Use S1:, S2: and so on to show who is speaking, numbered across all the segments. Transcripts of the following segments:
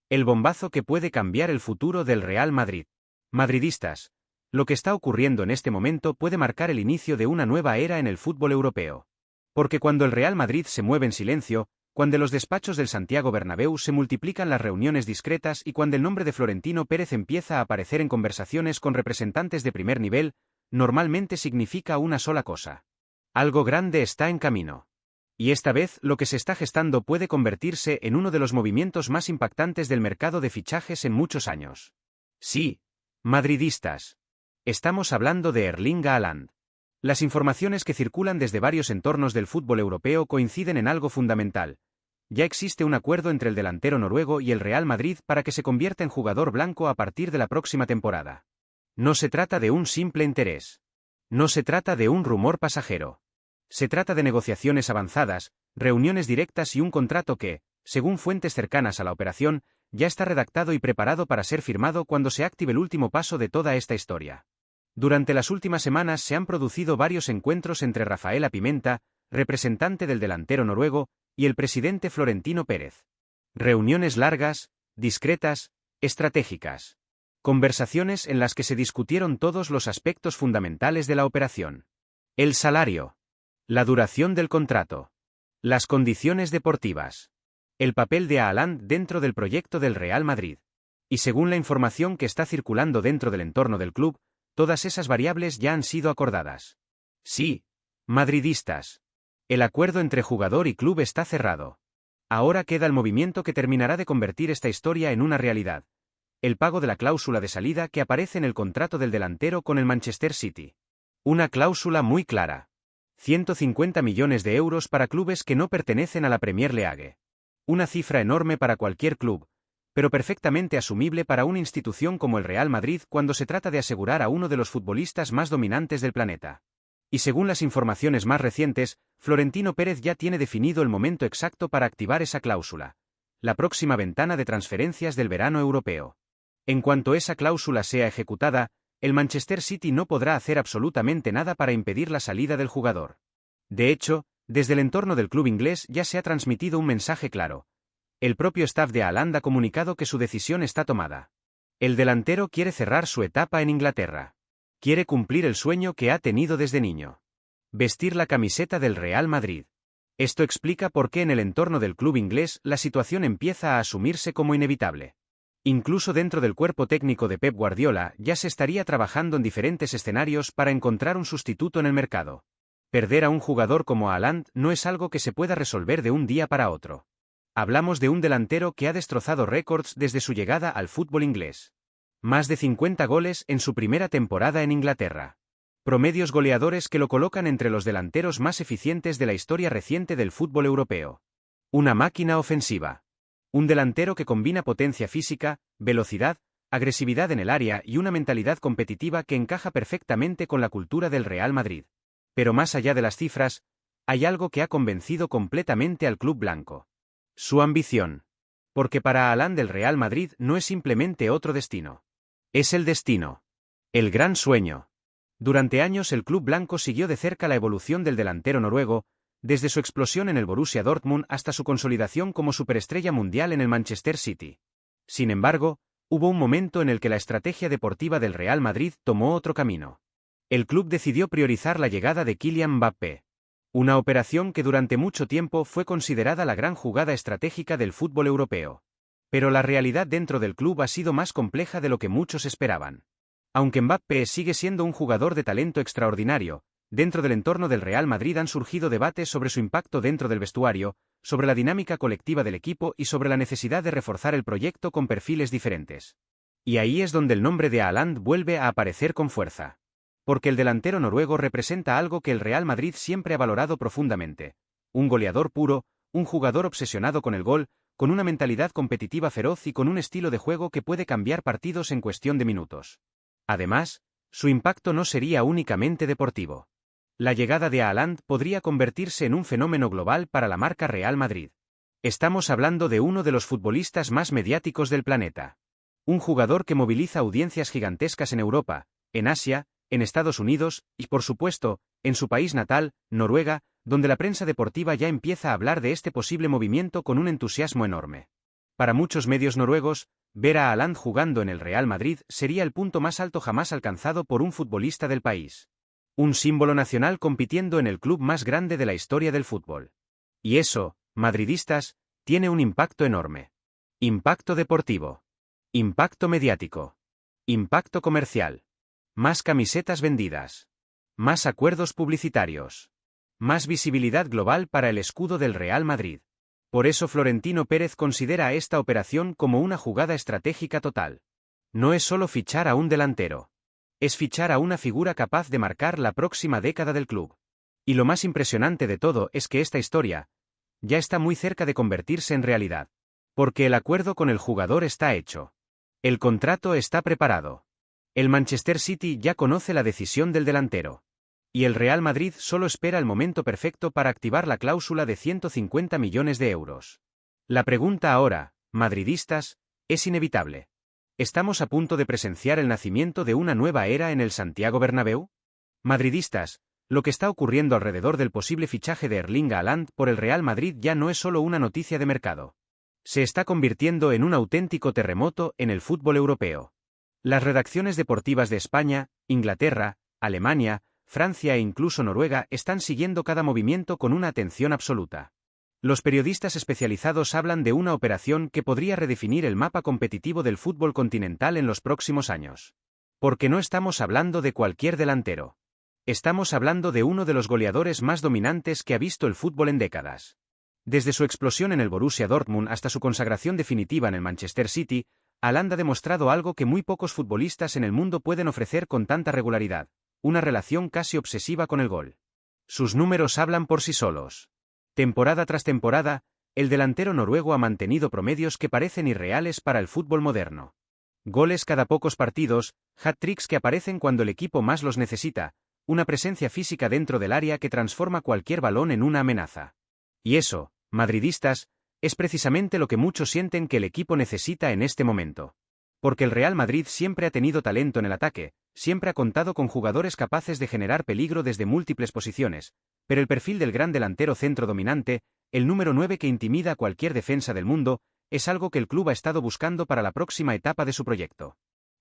S1: El bombazo que puede cambiar el futuro del Real Madrid. Madridistas, lo que está ocurriendo en este momento puede marcar el inicio de una nueva era en el fútbol europeo. Porque cuando el Real Madrid se mueve en silencio, cuando en los despachos del Santiago Bernabéu se multiplican las reuniones discretas y cuando el nombre de Florentino Pérez empieza a aparecer en conversaciones con representantes de primer nivel, normalmente significa una sola cosa. Algo grande está en camino. Y esta vez lo que se está gestando puede convertirse en uno de los movimientos más impactantes del mercado de fichajes en muchos años. Sí, madridistas. Estamos hablando de Erling Haaland. Las informaciones que circulan desde varios entornos del fútbol europeo coinciden en algo fundamental. Ya existe un acuerdo entre el delantero noruego y el Real Madrid para que se convierta en jugador blanco a partir de la próxima temporada. No se trata de un simple interés. No se trata de un rumor pasajero. Se trata de negociaciones avanzadas, reuniones directas y un contrato que, según fuentes cercanas a la operación, ya está redactado y preparado para ser firmado cuando se active el último paso de toda esta historia. Durante las últimas semanas se han producido varios encuentros entre Rafaela Pimenta, representante del delantero noruego, y el presidente Florentino Pérez. Reuniones largas, discretas, estratégicas. Conversaciones en las que se discutieron todos los aspectos fundamentales de la operación. El salario. La duración del contrato. Las condiciones deportivas. El papel de Haaland dentro del proyecto del Real Madrid. Y según la información que está circulando dentro del entorno del club, todas esas variables ya han sido acordadas. Sí, madridistas. El acuerdo entre jugador y club está cerrado. Ahora queda el movimiento que terminará de convertir esta historia en una realidad. El pago de la cláusula de salida que aparece en el contrato del delantero con el Manchester City. Una cláusula muy clara. 150 millones de euros para clubes que no pertenecen a la Premier League. Una cifra enorme para cualquier club, pero perfectamente asumible para una institución como el Real Madrid cuando se trata de asegurar a uno de los futbolistas más dominantes del planeta. Y según las informaciones más recientes, Florentino Pérez ya tiene definido el momento exacto para activar esa cláusula. La próxima ventana de transferencias del verano europeo. En cuanto esa cláusula sea ejecutada, el Manchester City no podrá hacer absolutamente nada para impedir la salida del jugador. De hecho, desde el entorno del club inglés ya se ha transmitido un mensaje claro. El propio staff de Haaland ha comunicado que su decisión está tomada. El delantero quiere cerrar su etapa en Inglaterra. Quiere cumplir el sueño que ha tenido desde niño. Vestir la camiseta del Real Madrid. Esto explica por qué en el entorno del club inglés la situación empieza a asumirse como inevitable. Incluso dentro del cuerpo técnico de Pep Guardiola ya se estaría trabajando en diferentes escenarios para encontrar un sustituto en el mercado. Perder a un jugador como Haaland no es algo que se pueda resolver de un día para otro. Hablamos de un delantero que ha destrozado récords desde su llegada al fútbol inglés. Más de 50 goles en su primera temporada en Inglaterra. Promedios goleadores que lo colocan entre los delanteros más eficientes de la historia reciente del fútbol europeo. Una máquina ofensiva. Un delantero que combina potencia física, velocidad, agresividad en el área y una mentalidad competitiva que encaja perfectamente con la cultura del Real Madrid. Pero más allá de las cifras, hay algo que ha convencido completamente al club blanco. Su ambición. Porque para Haaland el Real Madrid no es simplemente otro destino. Es el destino. El gran sueño. Durante años el club blanco siguió de cerca la evolución del delantero noruego, desde su explosión en el Borussia Dortmund hasta su consolidación como superestrella mundial en el Manchester City. Sin embargo, hubo un momento en el que la estrategia deportiva del Real Madrid tomó otro camino. El club decidió priorizar la llegada de Kylian Mbappé. Una operación que durante mucho tiempo fue considerada la gran jugada estratégica del fútbol europeo. Pero la realidad dentro del club ha sido más compleja de lo que muchos esperaban. Aunque Mbappé sigue siendo un jugador de talento extraordinario, dentro del entorno del Real Madrid han surgido debates sobre su impacto dentro del vestuario, sobre la dinámica colectiva del equipo y sobre la necesidad de reforzar el proyecto con perfiles diferentes. Y ahí es donde el nombre de Haaland vuelve a aparecer con fuerza. Porque el delantero noruego representa algo que el Real Madrid siempre ha valorado profundamente. Un goleador puro, un jugador obsesionado con el gol, con una mentalidad competitiva feroz y con un estilo de juego que puede cambiar partidos en cuestión de minutos. Además, su impacto no sería únicamente deportivo. La llegada de Haaland podría convertirse en un fenómeno global para la marca Real Madrid. Estamos hablando de uno de los futbolistas más mediáticos del planeta. Un jugador que moviliza audiencias gigantescas en Europa, en Asia, en Estados Unidos y, por supuesto, en su país natal, Noruega, donde la prensa deportiva ya empieza a hablar de este posible movimiento con un entusiasmo enorme. Para muchos medios noruegos, ver a Haaland jugando en el Real Madrid sería el punto más alto jamás alcanzado por un futbolista del país. Un símbolo nacional compitiendo en el club más grande de la historia del fútbol. Y eso, madridistas, tiene un impacto enorme. Impacto deportivo. Impacto mediático. Impacto comercial. Más camisetas vendidas. Más acuerdos publicitarios. Más visibilidad global para el escudo del Real Madrid. Por eso Florentino Pérez considera esta operación como una jugada estratégica total. No es solo fichar a un delantero. Es fichar a una figura capaz de marcar la próxima década del club. Y lo más impresionante de todo es que esta historia ya está muy cerca de convertirse en realidad. Porque el acuerdo con el jugador está hecho. El contrato está preparado. El Manchester City ya conoce la decisión del delantero. Y el Real Madrid solo espera el momento perfecto para activar la cláusula de 150 millones de euros. La pregunta ahora, madridistas, es inevitable. ¿Estamos a punto de presenciar el nacimiento de una nueva era en el Santiago Bernabéu? Madridistas, lo que está ocurriendo alrededor del posible fichaje de Erling Haaland por el Real Madrid ya no es solo una noticia de mercado. Se está convirtiendo en un auténtico terremoto en el fútbol europeo. Las redacciones deportivas de España, Inglaterra, Alemania, Francia e incluso Noruega están siguiendo cada movimiento con una atención absoluta. Los periodistas especializados hablan de una operación que podría redefinir el mapa competitivo del fútbol continental en los próximos años. Porque no estamos hablando de cualquier delantero. Estamos hablando de uno de los goleadores más dominantes que ha visto el fútbol en décadas. Desde su explosión en el Borussia Dortmund hasta su consagración definitiva en el Manchester City, Haaland ha demostrado algo que muy pocos futbolistas en el mundo pueden ofrecer con tanta regularidad: una relación casi obsesiva con el gol. Sus números hablan por sí solos. Temporada tras temporada, el delantero noruego ha mantenido promedios que parecen irreales para el fútbol moderno. Goles cada pocos partidos, hat-tricks que aparecen cuando el equipo más los necesita, una presencia física dentro del área que transforma cualquier balón en una amenaza. Y eso, madridistas, es precisamente lo que muchos sienten que el equipo necesita en este momento. Porque el Real Madrid siempre ha tenido talento en el ataque, siempre ha contado con jugadores capaces de generar peligro desde múltiples posiciones, pero el perfil del gran delantero centro dominante, el número 9 que intimida a cualquier defensa del mundo, es algo que el club ha estado buscando para la próxima etapa de su proyecto.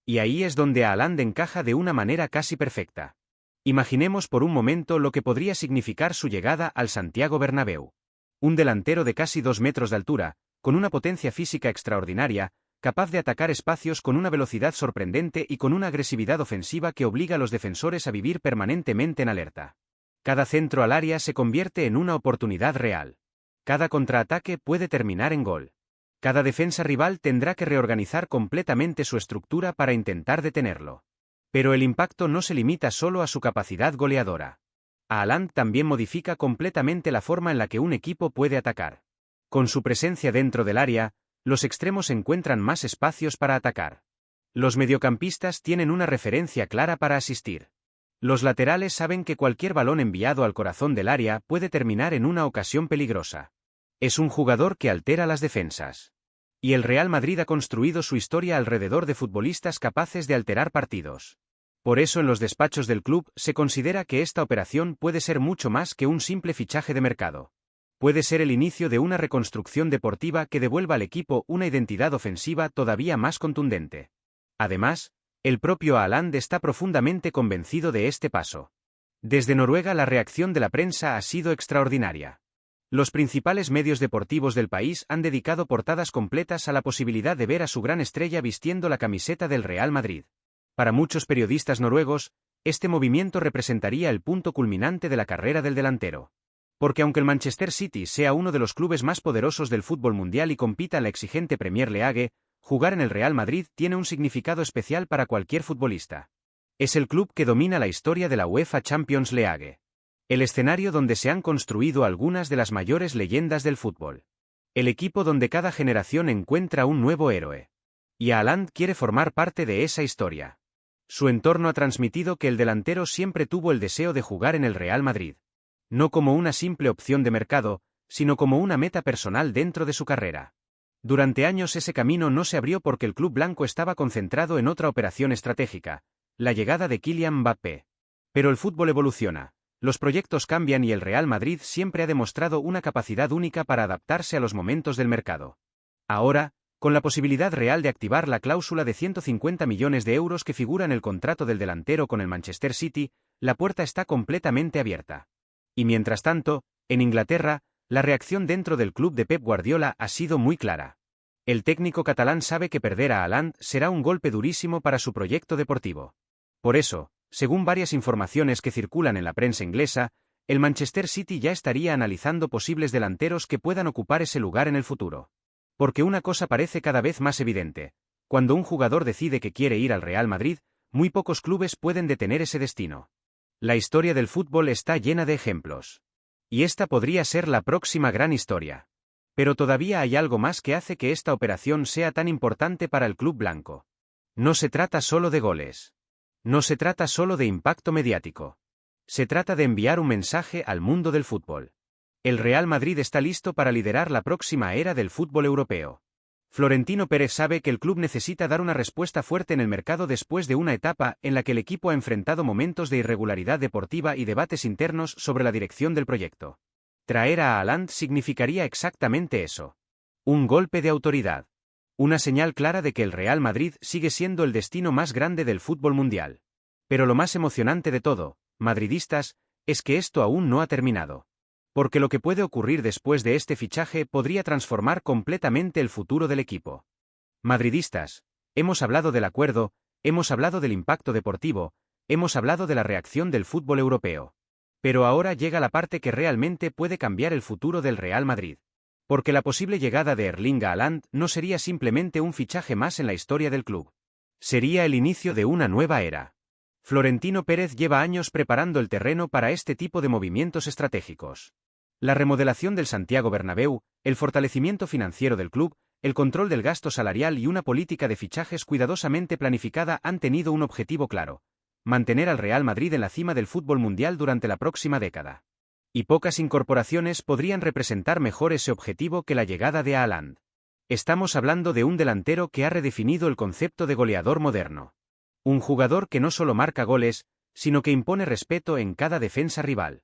S1: Y ahí es donde Haaland encaja de una manera casi perfecta. Imaginemos por un momento lo que podría significar su llegada al Santiago Bernabéu. Un delantero de casi 2 metros de altura, con una potencia física extraordinaria, capaz de atacar espacios con una velocidad sorprendente y con una agresividad ofensiva que obliga a los defensores a vivir permanentemente en alerta. Cada centro al área se convierte en una oportunidad real. Cada contraataque puede terminar en gol. Cada defensa rival tendrá que reorganizar completamente su estructura para intentar detenerlo. Pero el impacto no se limita solo a su capacidad goleadora. Haaland también modifica completamente la forma en la que un equipo puede atacar. Con su presencia dentro del área, los extremos encuentran más espacios para atacar. Los mediocampistas tienen una referencia clara para asistir. Los laterales saben que cualquier balón enviado al corazón del área puede terminar en una ocasión peligrosa. Es un jugador que altera las defensas. Y el Real Madrid ha construido su historia alrededor de futbolistas capaces de alterar partidos. Por eso en los despachos del club se considera que esta operación puede ser mucho más que un simple fichaje de mercado. Puede ser el inicio de una reconstrucción deportiva que devuelva al equipo una identidad ofensiva todavía más contundente. Además, el propio Haaland está profundamente convencido de este paso. Desde Noruega la reacción de la prensa ha sido extraordinaria. Los principales medios deportivos del país han dedicado portadas completas a la posibilidad de ver a su gran estrella vistiendo la camiseta del Real Madrid. Para muchos periodistas noruegos, este movimiento representaría el punto culminante de la carrera del delantero. Porque aunque el Manchester City sea uno de los clubes más poderosos del fútbol mundial y compita en la exigente Premier League, jugar en el Real Madrid tiene un significado especial para cualquier futbolista. Es el club que domina la historia de la UEFA Champions League. El escenario donde se han construido algunas de las mayores leyendas del fútbol. El equipo donde cada generación encuentra un nuevo héroe. Y Haaland quiere formar parte de esa historia. Su entorno ha transmitido que el delantero siempre tuvo el deseo de jugar en el Real Madrid. No como una simple opción de mercado, sino como una meta personal dentro de su carrera. Durante años ese camino no se abrió porque el club blanco estaba concentrado en otra operación estratégica, la llegada de Kylian Mbappé. Pero el fútbol evoluciona, los proyectos cambian y el Real Madrid siempre ha demostrado una capacidad única para adaptarse a los momentos del mercado. Ahora, Con la posibilidad real de activar la cláusula de 150 millones de euros que figura en el contrato del delantero con el Manchester City, la puerta está completamente abierta. Y mientras tanto, en Inglaterra, la reacción dentro del club de Pep Guardiola ha sido muy clara. El técnico catalán sabe que perder a Haaland será un golpe durísimo para su proyecto deportivo. Por eso, según varias informaciones que circulan en la prensa inglesa, el Manchester City ya estaría analizando posibles delanteros que puedan ocupar ese lugar en el futuro. Porque una cosa parece cada vez más evidente: cuando un jugador decide que quiere ir al Real Madrid, muy pocos clubes pueden detener ese destino. La historia del fútbol está llena de ejemplos. Y esta podría ser la próxima gran historia. Pero todavía hay algo más que hace que esta operación sea tan importante para el club blanco. No se trata solo de goles. No se trata solo de impacto mediático. Se trata de enviar un mensaje al mundo del fútbol. El Real Madrid está listo para liderar la próxima era del fútbol europeo. Florentino Pérez sabe que el club necesita dar una respuesta fuerte en el mercado después de una etapa en la que el equipo ha enfrentado momentos de irregularidad deportiva y debates internos sobre la dirección del proyecto. Traer a Haaland significaría exactamente eso. Un golpe de autoridad. Una señal clara de que el Real Madrid sigue siendo el destino más grande del fútbol mundial. Pero lo más emocionante de todo, madridistas, es que esto aún no ha terminado. Porque lo que puede ocurrir después de este fichaje podría transformar completamente el futuro del equipo. Madridistas, hemos hablado del acuerdo, hemos hablado del impacto deportivo, hemos hablado de la reacción del fútbol europeo. Pero ahora llega la parte que realmente puede cambiar el futuro del Real Madrid. Porque la posible llegada de Erling Haaland no sería simplemente un fichaje más en la historia del club. Sería el inicio de una nueva era. Florentino Pérez lleva años preparando el terreno para este tipo de movimientos estratégicos. La remodelación del Santiago Bernabéu, el fortalecimiento financiero del club, el control del gasto salarial y una política de fichajes cuidadosamente planificada han tenido un objetivo claro: mantener al Real Madrid en la cima del fútbol mundial durante la próxima década. Y pocas incorporaciones podrían representar mejor ese objetivo que la llegada de Haaland. Estamos hablando de un delantero que ha redefinido el concepto de goleador moderno. Un jugador que no solo marca goles, sino que impone respeto en cada defensa rival.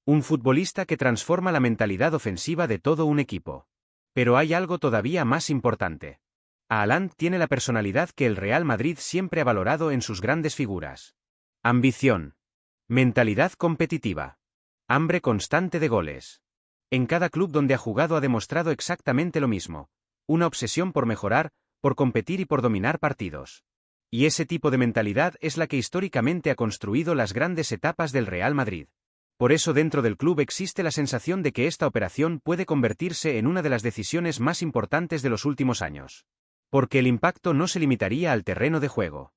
S1: Un futbolista que transforma la mentalidad ofensiva de todo un equipo. Pero hay algo todavía más importante. Haaland tiene la personalidad que el Real Madrid siempre ha valorado en sus grandes figuras. Ambición. Mentalidad competitiva. Hambre constante de goles. En cada club donde ha jugado ha demostrado exactamente lo mismo: una obsesión por mejorar, por competir y por dominar partidos. Y ese tipo de mentalidad es la que históricamente ha construido las grandes etapas del Real Madrid. Por eso dentro del club existe la sensación de que esta operación puede convertirse en una de las decisiones más importantes de los últimos años. Porque el impacto no se limitaría al terreno de juego.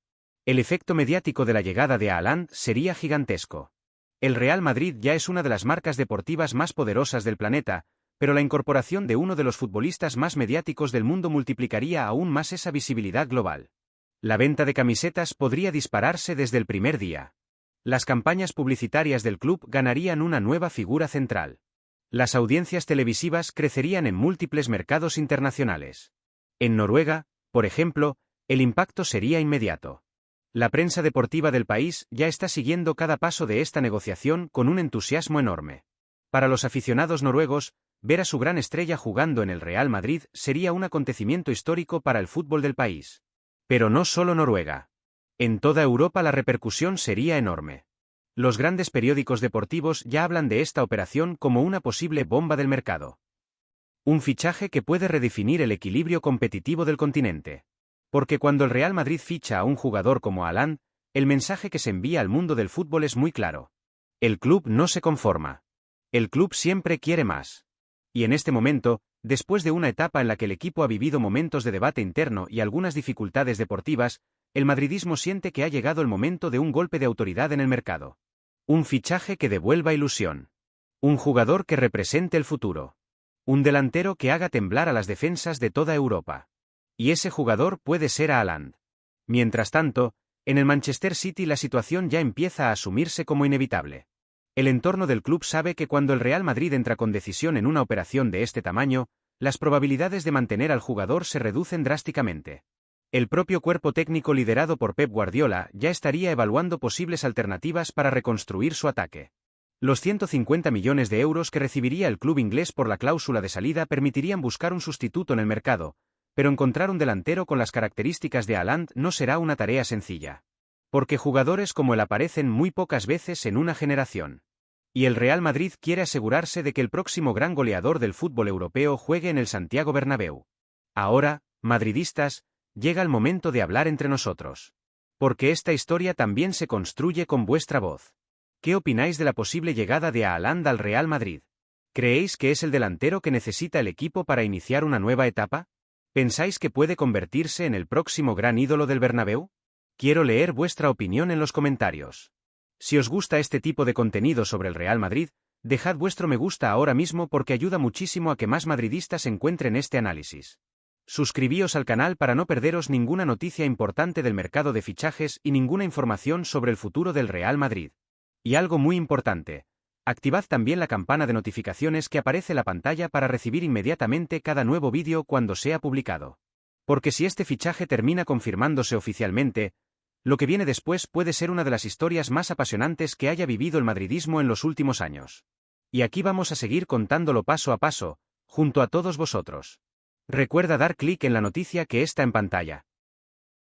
S1: El efecto mediático de la llegada de Haaland sería gigantesco. El Real Madrid ya es una de las marcas deportivas más poderosas del planeta, pero la incorporación de uno de los futbolistas más mediáticos del mundo multiplicaría aún más esa visibilidad global. La venta de camisetas podría dispararse desde el primer día. Las campañas publicitarias del club ganarían una nueva figura central. Las audiencias televisivas crecerían en múltiples mercados internacionales. En Noruega, por ejemplo, el impacto sería inmediato. La prensa deportiva del país ya está siguiendo cada paso de esta negociación con un entusiasmo enorme. Para los aficionados noruegos, ver a su gran estrella jugando en el Real Madrid sería un acontecimiento histórico para el fútbol del país. Pero no solo Noruega. En toda Europa la repercusión sería enorme. Los grandes periódicos deportivos ya hablan de esta operación como una posible bomba del mercado. Un fichaje que puede redefinir el equilibrio competitivo del continente. Porque cuando el Real Madrid ficha a un jugador como Haaland, el mensaje que se envía al mundo del fútbol es muy claro. El club no se conforma. El club siempre quiere más. Y en este momento, después de una etapa en la que el equipo ha vivido momentos de debate interno y algunas dificultades deportivas, el madridismo siente que ha llegado el momento de un golpe de autoridad en el mercado. Un fichaje que devuelva ilusión. Un jugador que represente el futuro. Un delantero que haga temblar a las defensas de toda Europa. Y ese jugador puede ser Haaland. Mientras tanto, en el Manchester City la situación ya empieza a asumirse como inevitable. El entorno del club sabe que cuando el Real Madrid entra con decisión en una operación de este tamaño, las probabilidades de mantener al jugador se reducen drásticamente. El propio cuerpo técnico liderado por Pep Guardiola ya estaría evaluando posibles alternativas para reconstruir su ataque. Los 150 millones de euros que recibiría el club inglés por la cláusula de salida permitirían buscar un sustituto en el mercado, Pero encontrar un delantero con las características de Haaland no será una tarea sencilla. Porque jugadores como él aparecen muy pocas veces en una generación. Y el Real Madrid quiere asegurarse de que el próximo gran goleador del fútbol europeo juegue en el Santiago Bernabéu. Ahora, madridistas, llega el momento de hablar entre nosotros. Porque esta historia también se construye con vuestra voz. ¿Qué opináis de la posible llegada de Haaland al Real Madrid? ¿Creéis que es el delantero que necesita el equipo para iniciar una nueva etapa? ¿Pensáis que puede convertirse en el próximo gran ídolo del Bernabéu? Quiero leer vuestra opinión en los comentarios. Si os gusta este tipo de contenido sobre el Real Madrid, dejad vuestro me gusta ahora mismo porque ayuda muchísimo a que más madridistas encuentren este análisis. Suscribíos al canal para no perderos ninguna noticia importante del mercado de fichajes y ninguna información sobre el futuro del Real Madrid. Y algo muy importante, activad también la campana de notificaciones que aparece en la pantalla para recibir inmediatamente cada nuevo vídeo cuando sea publicado. Porque si este fichaje termina confirmándose oficialmente, lo que viene después puede ser una de las historias más apasionantes que haya vivido el madridismo en los últimos años. Y aquí vamos a seguir contándolo paso a paso, junto a todos vosotros. Recuerda dar clic en la noticia que está en pantalla.